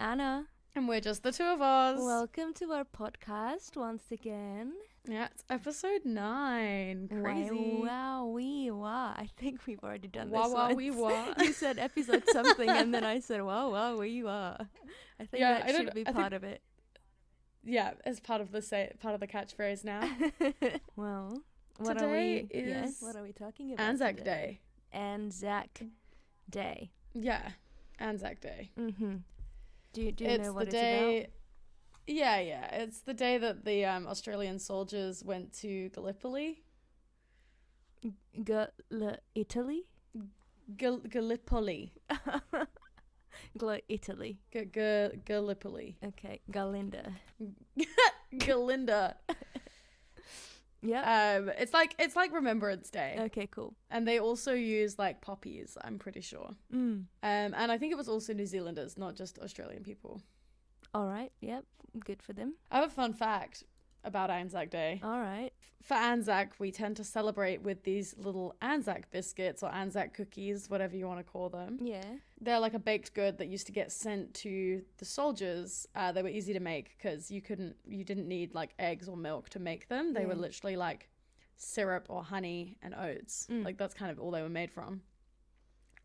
Anna. And we're just the two of us. Welcome to our podcast once again. Yeah, it's episode 9. Crazy. Wow. I think we've already done Wow, this wow, once. we were. You said episode something and then I said, wow, I think that should be part of it. Yeah, as part of the catchphrase now. Well, what are we talking about? ANZAC today? Day. ANZAC Day. Yeah, ANZAC Day. Mm-hmm. Do you it's know what the it's day, about? Yeah. It's the day that the Australian soldiers went to Gallipoli. Italy? Gallipoli. Italy. Gallipoli. Okay, Galinda. Galinda. Yeah. It's like Remembrance Day. Okay, cool. And they also use like poppies, I'm pretty sure. And I think it was also New Zealanders, not just Australian people. All right. Yep. Good for them. I have a fun fact about ANZAC Day. All right. For ANZAC, we tend to celebrate with these little ANZAC biscuits or ANZAC cookies, whatever you want to call them. Yeah. They're like a baked good that used to get sent to the soldiers. They were easy to make because you didn't need like eggs or milk to make them. They were literally like syrup or honey and oats. Like that's kind of all they were made from.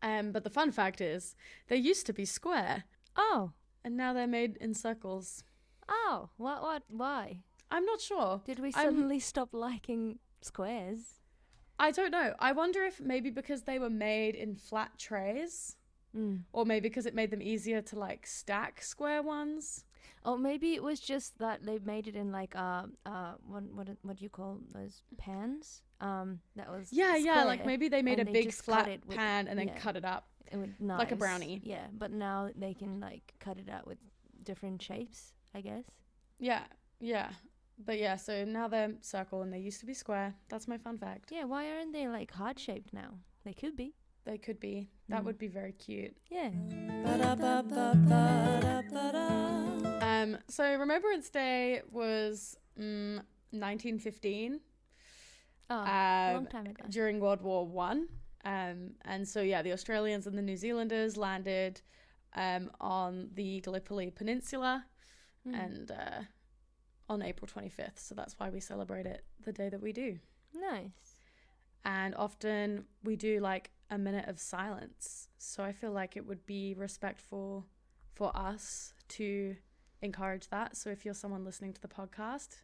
But the fun fact is they used to be square. Oh. And now they're made in circles. Oh. What? Why? I'm not sure. Did we suddenly stop liking squares? I don't know. I wonder if maybe because they were made in flat trays. Or maybe because it made them easier to like stack square ones. Or maybe it was just that they made it in like what do you call those pans? That was yeah. Like maybe they made a big flat pan and then cut it up with knives. like a brownie. Yeah, but now they can like cut it out with different shapes, I guess. Yeah. But yeah, so now they're circle and they used to be square. That's my fun fact. Yeah, why aren't they like heart shaped now? They could be. They could be. That would be very cute. Yeah. So Remembrance Day was 1915. Oh, a long time ago. During World War One. And so yeah, the Australians and the New Zealanders landed on the Gallipoli Peninsula and on April 25th. So that's why we celebrate it the day that we do. Nice. And often we do like a minute of silence. So I feel like it would be respectful for us to encourage that. So if you're someone listening to the podcast,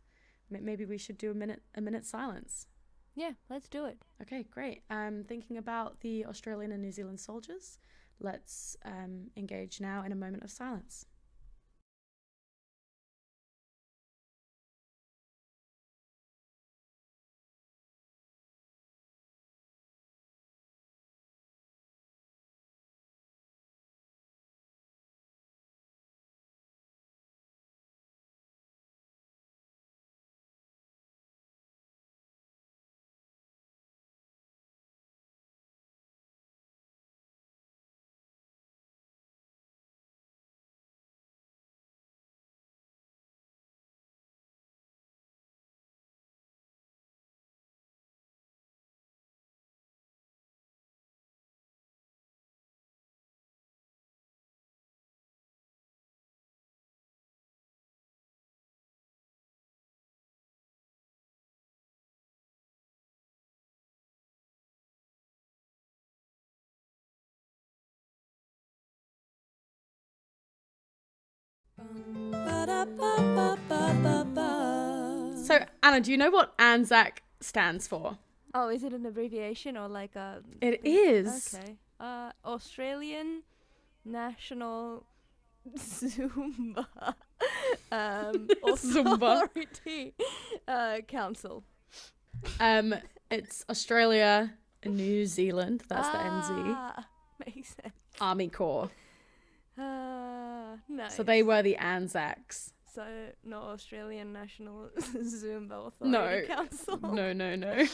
maybe we should do a minute silence. Yeah, let's do it. Okay, great. Thinking about the Australian and New Zealand soldiers, let's engage now in a moment of silence. So, Anna, do you know what ANZAC stands for? Oh, is it an abbreviation or like a... It is. Okay. Australian National Zumba Authority Council. It's Australia and New Zealand. That's the NZ. Makes sense. Army Corps. Nice. So they were the ANZACs. So not Australian National Zumba Authority Council. No. No.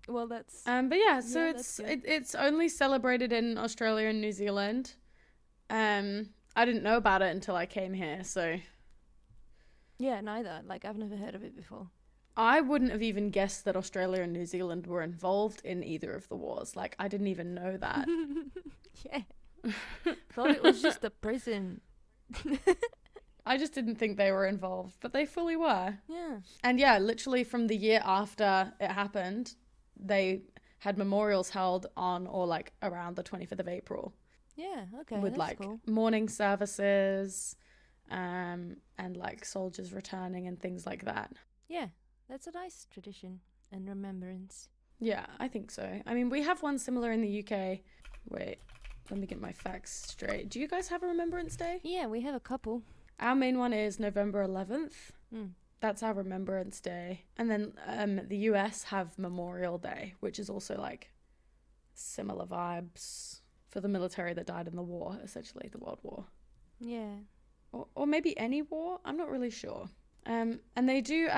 Well, that's. But yeah, so it's only celebrated in Australia and New Zealand. I didn't know about it until I came here, so. Yeah, neither. Like, I've never heard of it before. I wouldn't have even guessed that Australia and New Zealand were involved in either of the wars. Like, I didn't even know that. Yeah. Thought it was just a prison. I just didn't think they were involved, but they fully were. Yeah. And yeah, literally from the year after it happened, they had memorials held on or like around the 25th of April. Yeah, okay. With that's like cool. morning services, and like soldiers returning and things like that. Yeah, that's a nice tradition and remembrance. Yeah, I think so. I mean, we have one similar in the UK. Wait, let me get my facts straight. Do you guys have a Remembrance Day? Yeah, we have a couple. Our main one is November 11th. Mm. That's our Remembrance Day. And then the US have Memorial Day, which is also like similar vibes for the military that died in the war, essentially, the World War. Yeah. Or maybe any war? I'm not really sure. And they do,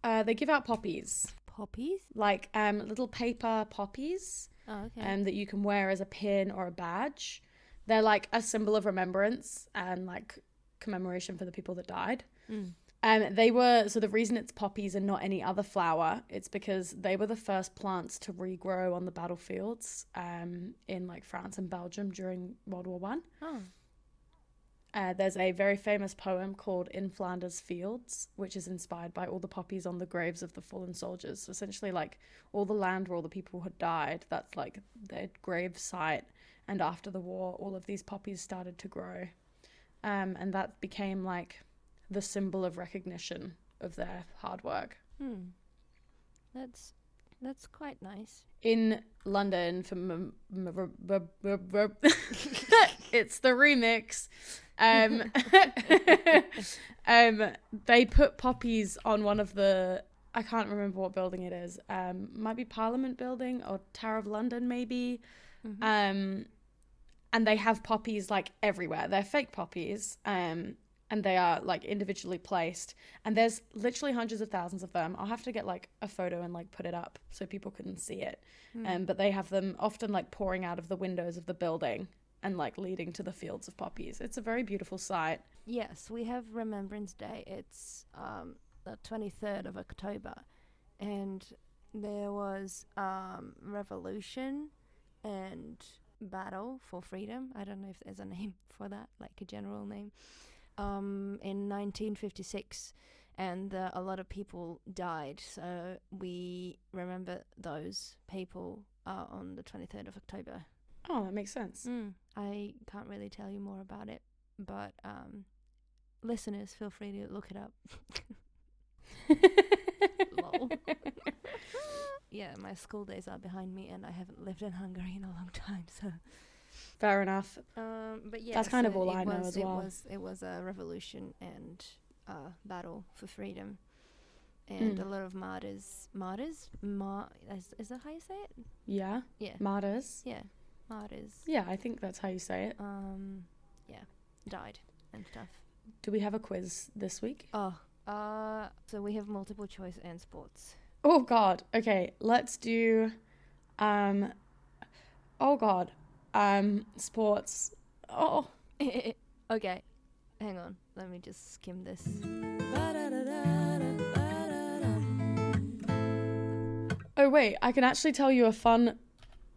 they give out poppies. Poppies? Like little paper poppies. Oh, okay. That you can wear as a pin or a badge. They're like a symbol of remembrance and like commemoration for the people that died. So the reason it's poppies and not any other flower, it's because they were the first plants to regrow on the battlefields in like France and Belgium during World War One. Oh. There's a very famous poem called In Flanders Fields, which is inspired by all the poppies on the graves of the fallen soldiers. So essentially, like, all the land where all the people had died, that's, like, their grave site. And after the war, all of these poppies started to grow. And that became, like, the symbol of recognition of their hard work. That's quite nice. In London, for it's the remix. They put poppies on one of the, I can't remember what building it is. Might be Parliament Building or Tower of London, maybe. And they have poppies like everywhere. They're fake poppies. And they are like individually placed, and there's literally hundreds of thousands of them. I'll have to get like a photo and like put it up so people can see it. But they have them often like pouring out of the windows of the building and like leading to the fields of poppies. It's a very beautiful sight. Yes, we have Remembrance Day. It's the 23rd of October, and there was revolution and battle for freedom. I don't know if there's a name for that, like a general name. In 1956, and a lot of people died, so we remember those people on the 23rd of October. Oh, that makes sense. I can't really tell you more about it, but listeners, feel free to look it up. Lol. Yeah, my school days are behind me, and I haven't lived in Hungary in a long time, so... Fair enough. But yeah, that's kind of all I know as well. It was a revolution and battle for freedom, and a lot of martyrs. Is that how you say it? Yeah. Martyrs. Yeah, martyrs. Yeah, I think that's how you say it. Died and stuff. Do we have a quiz this week? So we have multiple choice and sports. Oh God. Okay, let's do. Oh God. Sports. Oh. Okay, hang on. Let me just skim this. Oh wait, I can actually tell you a fun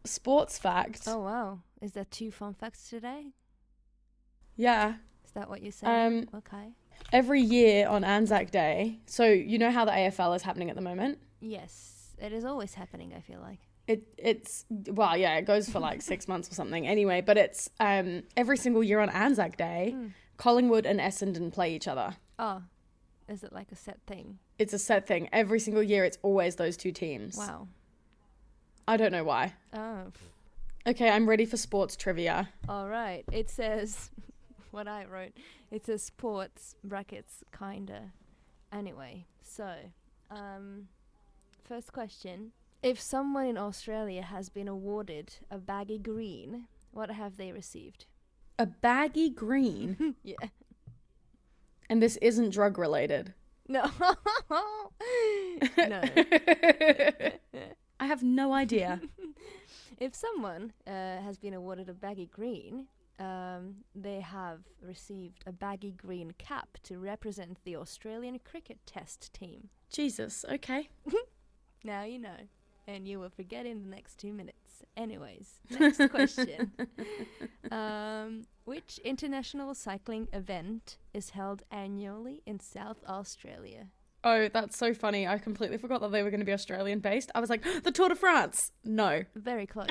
sports fact. Oh wow, is there 2 fun facts today? Yeah. Is that what you're saying? Okay. Every year on ANZAC Day, so you know how the AFL is happening at the moment? Yes, it is always happening, I feel like. It's well, yeah, it goes for like 6 months or something anyway, but it's every single year on ANZAC Day, Collingwood and Essendon play each other. Oh, is it like a set thing? It's a set thing. Every single year it's always those 2 teams. Wow. I don't know why. Oh. Okay, I'm ready for sports trivia. All right. It says, what I wrote, it says sports, brackets, kinda. Anyway, so, first question. If someone in Australia has been awarded a baggy green, what have they received? A baggy green? Yeah. And this isn't drug related? No. No. I have no idea. If someone has been awarded a baggy green, they have received a baggy green cap to represent the Australian cricket test team. Jesus, okay. Now you know, and you will forget in the next 2 minutes. Anyways, next question. Which international cycling event is held annually in South Australia? Oh, that's so funny. I completely forgot that they were going to be Australian based. I was like, the Tour de France. No. Very close.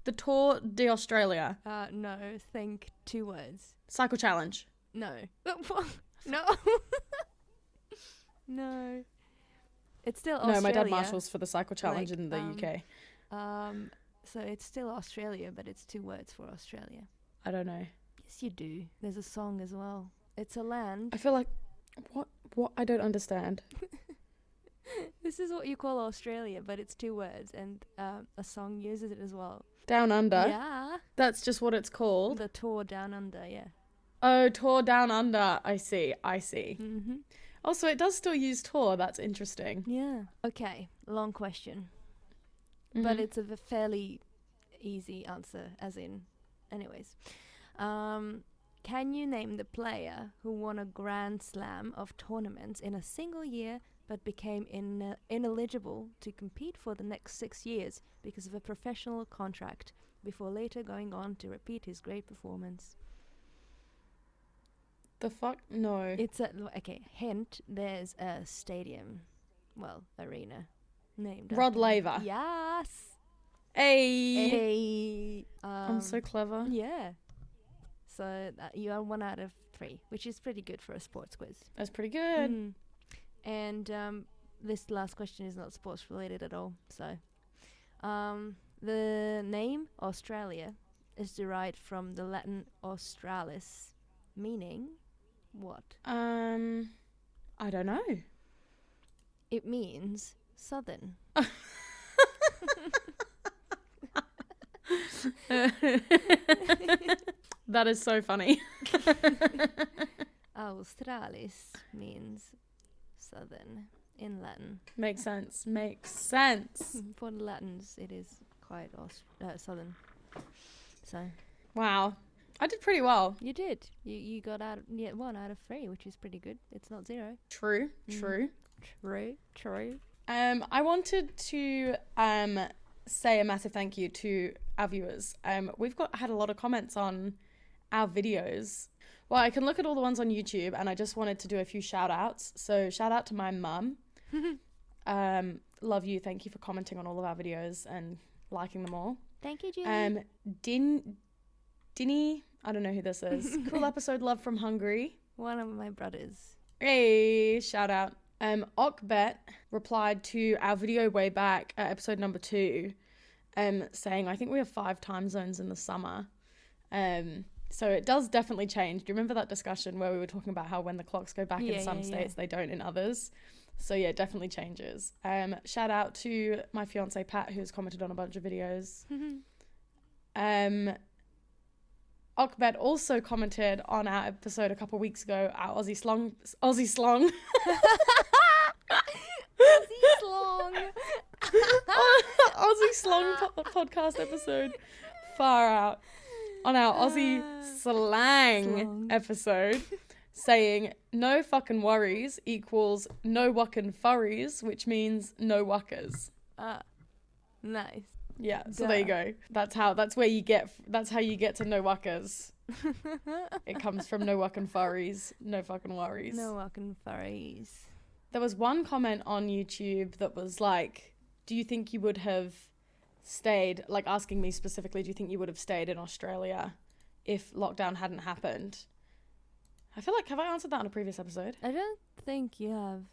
The Tour d'Australia. No, think 2 words. Cycle Challenge. No. No. No. It's still Australia. No, my dad marshals for the Cycle Challenge Like, in the UK. So it's still Australia, but it's 2 words for Australia. I don't know. Yes, you do. There's a song as well. It's a land. I feel like, what? I don't understand. This is what you call Australia, but it's 2 words, and a song uses it as well. Down Under? Yeah. That's just what it's called? The Tour Down Under, yeah. Oh, Tour Down Under. I see. Mm-hmm. Also, it does still use Tour. That's interesting. Yeah. Okay, long question. But it's a fairly easy answer, as in... Anyways. Can you name the player who won a Grand Slam of tournaments in a single year but became ineligible to compete for the next 6 years because of a professional contract before later going on to repeat his great performance? The fuck? No. It's a... Okay, hint, there's a stadium, well, arena, named Rod after Laver. Yes! Hey! I'm so clever. Yeah. So you are 1 out of 3, which is pretty good for a sports quiz. That's pretty good. Mm. And this last question is not sports related at all. So the name Australia is derived from the Latin australis, meaning what? I don't know. It means southern. That is so funny. Australis means southern in Latin. Makes sense. For the Latins, it is quite southern. So Wow. I did pretty well. you did. You got 1 out of 3, which is pretty good. It's not 0. True. True. I wanted to say a massive thank you to our viewers. We've had a lot of comments on our videos. Well, I can look at all the ones on YouTube, and I just wanted to do a few shout outs. So shout out to my mum. Love you. Thank you for commenting on all of our videos and liking them all. Thank you, Julie. Dinny, I don't know who this is. Cool episode, love from Hungary. One of my brothers. Hey, shout out. Okbet replied to our video way back at episode number 2, saying, I think we have 5 time zones in the summer. So it does definitely change. Do you remember that discussion where we were talking about how when the clocks go back in some states, they don't in others? So yeah, it definitely changes. Shout out to my fiance Pat, who's commented on a bunch of videos. Okbet also commented on our episode a couple weeks ago, our Aussie Slong. Aussie slong. Aussie Slong podcast episode. Far out. On our Aussie slang episode, saying no fucking worries equals no wuckin' furries, which means no wuckers. Nice. Yeah, so there you go. That's how you get to no wuckers. It comes from no wuckin' furries, no fucking worries. No wuckin' furries. There was one comment on YouTube that was like, do you think you would have stayed, like asking me specifically, do you think you would have stayed in Australia if lockdown hadn't happened? I feel like, have I answered that on a previous episode? I don't think you have.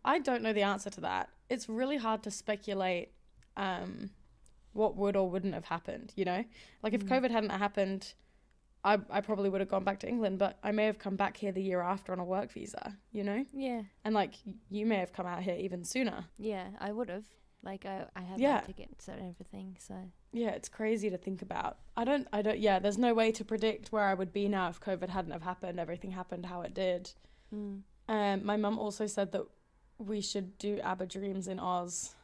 I don't know the answer to that. It's really hard to speculate what would or wouldn't have happened, you know? Like if COVID hadn't happened, I probably would have gone back to England, but I may have come back here the year after on a work visa, you know? Yeah. And like you may have come out here even sooner. Yeah, I would have. Like I have my tickets and everything, so. Yeah, it's crazy to think about. There's no way to predict where I would be now if COVID hadn't have happened, everything happened how it did. My mum also said that we should do ABBA Dreams in Oz.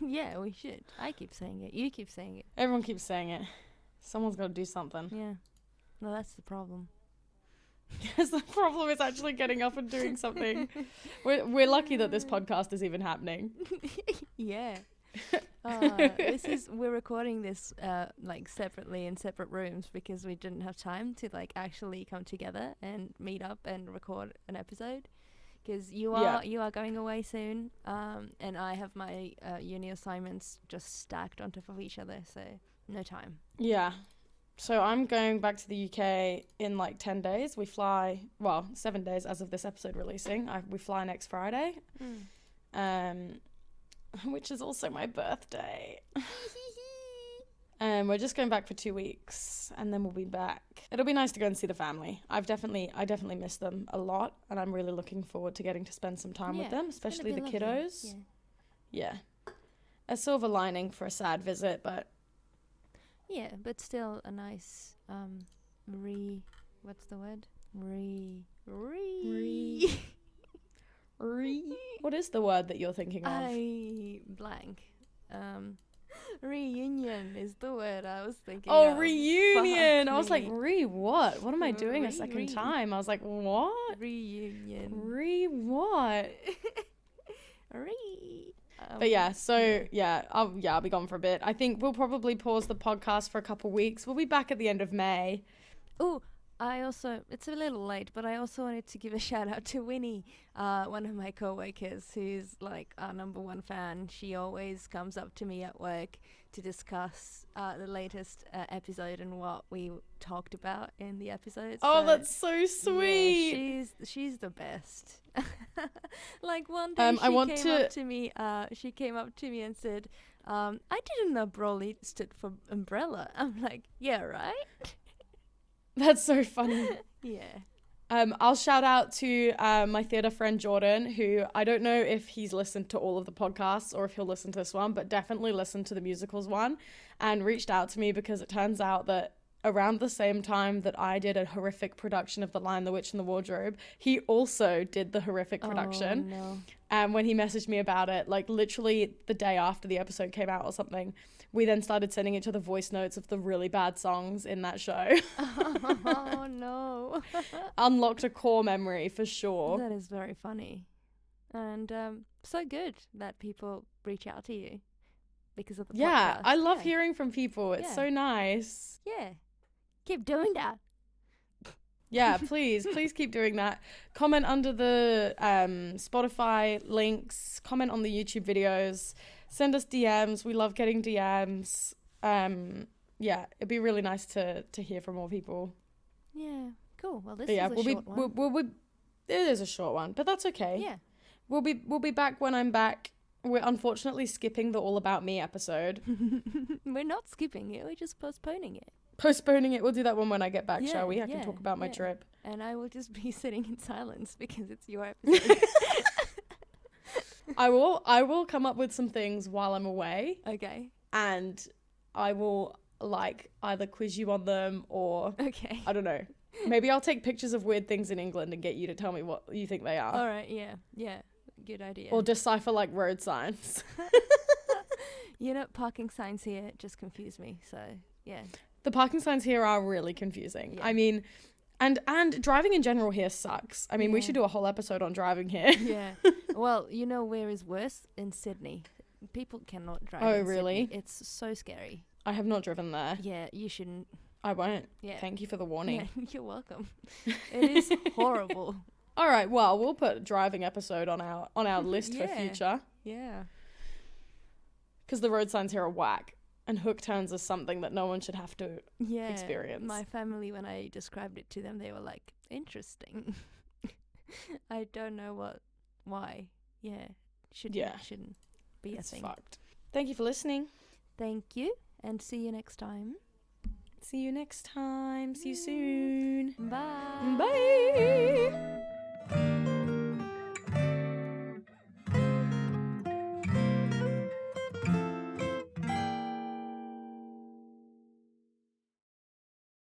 Yeah, we should. I keep saying it. You keep saying it. Everyone keeps saying it. Someone's got to do something. Yeah. No, that's the problem. Yes, the problem is actually getting up and doing something. We're lucky that this podcast is even happening. Yeah. We're recording this like separately in separate rooms because we didn't have time to like actually come together and meet up and record an episode. Because you are going away soon, and I have my uni assignments just stacked on top of each other, so no time. Yeah. So I'm going back to the UK in like 10 days. We fly, 7 days as of this episode releasing. We fly next Friday, which is also my birthday. We're just going back for 2 weeks, and then we'll be back. It'll be nice to go and see the family. I definitely miss them a lot, and I'm really looking forward to getting to spend some time with them, especially the kiddos. Yeah. A silver lining for a sad visit, but... Yeah, but still a nice, what's the word? What is the word that you're thinking of? Reunion is the word I was thinking of. Oh, reunion! I was like, what? What am I doing a second time? I was like, what? Reunion. What? But yeah, so I'll be gone for a bit. I think we'll probably pause the podcast for a couple weeks. We'll be back at the end of May. Oh, it's a little late, but I also wanted to give a shout out to Winnie, one of my co-workers who's like our number one fan. She always comes up to me at work to discuss the latest episode and what we talked about in the episode. Oh, that's so sweet. Yeah, she's the best. Like one day she came up to me and said, I didn't know Broly stood for umbrella. I'm like, yeah, right? That's so funny. Yeah. I'll shout out to my theatre friend Jordan, who I don't know if he's listened to all of the podcasts or if he'll listen to this one, but definitely listened to the musicals one and reached out to me because it turns out that around the same time that I did a horrific production of The Lion, the Witch and the Wardrobe, he also did the horrific production. Oh, no. And when he messaged me about it, like literally the day after the episode came out or something, we then started sending each other voice notes of the really bad songs in that show. Oh, no. Unlocked a core memory for sure. That is very funny. And so good that people reach out to you because of the podcast. Yeah, I love hearing from people. It's so nice. Yeah. Keep doing that. Yeah, please keep doing that. Comment under the Spotify links. Comment on the YouTube videos. Send us DMs. We love getting DMs. Yeah, it'd be really nice to hear from more people. Yeah, cool. Well, this is a short one. It is a short one, but that's okay. Yeah. We'll be back when I'm back. We're unfortunately skipping the All About Me episode. We're not skipping it. We're just postponing it. We'll do that one when I get back, shall we? I can talk about my trip. And I will just be sitting in silence because it's your episode. I will come up with some things while I'm away. Okay. And I will like either quiz you on them or I don't know. Maybe I'll take pictures of weird things in England and get you to tell me what you think they are. All right, yeah. Good idea. Or decipher like road signs. Parking signs here just confuse me, so yeah. The parking signs here are really confusing. Yeah. I mean, and driving in general here sucks. I mean, we should do a whole episode on driving here. Yeah. Well, where is worse? In Sydney. People cannot drive in really? Sydney. It's so scary. I have not driven there. Yeah, you shouldn't. I won't. Yeah. Thank you for the warning. Yeah, you're welcome. It is horrible. All right, well, we'll put a driving episode on our list for future. Yeah. Because the road signs here are whack. And hook turns is something that no one should have to experience. My family, when I described it to them, they were like, interesting. I don't know why. Yeah. Shouldn't be a thing. Fucked. Thank you for listening. Thank you. And see you next time. See you next time. See you soon. Bye. Bye.